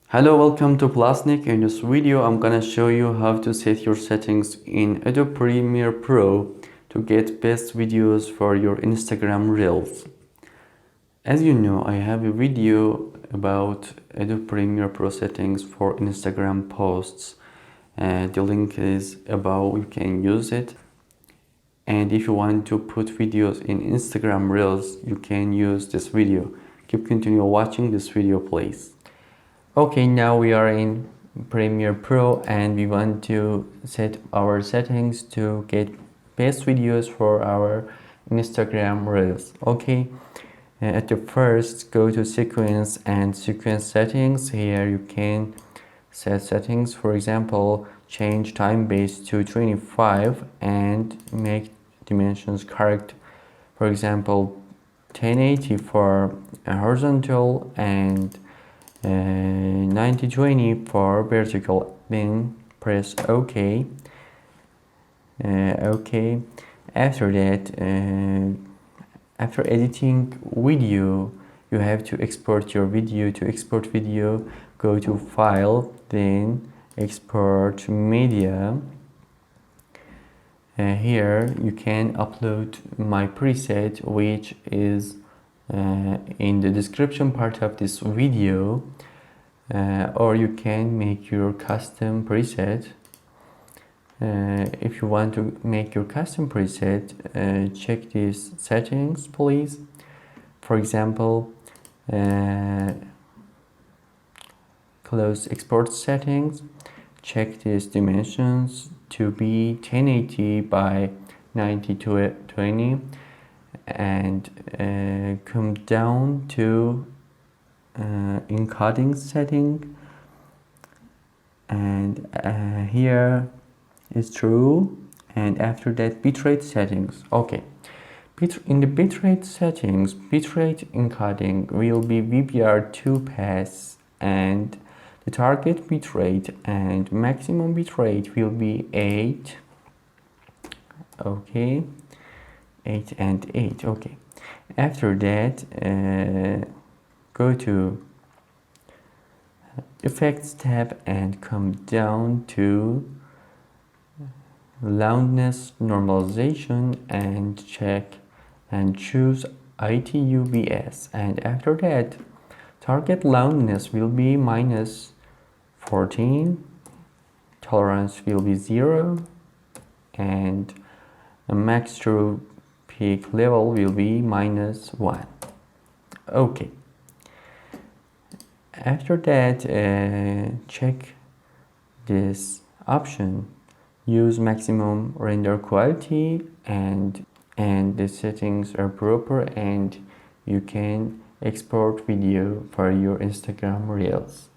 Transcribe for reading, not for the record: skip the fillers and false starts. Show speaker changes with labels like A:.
A: Hello, welcome to PlusNik. In this video, I'm gonna show you how to set your settings in Adobe Premiere Pro to get best videos for your Instagram Reels. As you know, I have a video about Adobe Premiere Pro settings for Instagram posts. The link is above, you can use it. And if you want to put videos in Instagram Reels, you can use this video. Continue watching this video, please. Okay, now we are in Premiere Pro and we want to set our settings to get best videos for our Instagram Reels. Okay, at the first, go to sequence and sequence settings. Here you can set settings, for example, change time base to 25 and make dimensions correct. For example, 1080 for horizontal and 90-20 for vertical. Then press OK. OK. After that, after editing video, you have to export your video. To export video, go to File, then Export Media. Here you can upload my preset, which is in the description part of this video, or you can make your custom preset. If you want to make your custom preset, check these settings, please. For example, close export settings, check these dimensions to be 1080 by 90-20 and come down to encoding setting, and here is true, and after that bitrate settings. Okay, in the bitrate settings, bitrate encoding will be VBR2 pass, and the target bitrate and maximum bitrate will be 8. Okay, 8 and 8. Okay, after that, go to Effects tab and come down to Loudness Normalization and check and choose ITUBS, and after that target loudness will be -14, tolerance will be 0, and a max true peak level will be -1. Okay, after that, check this option, use maximum render quality, and the settings are proper, and you can export video for your Instagram Reels.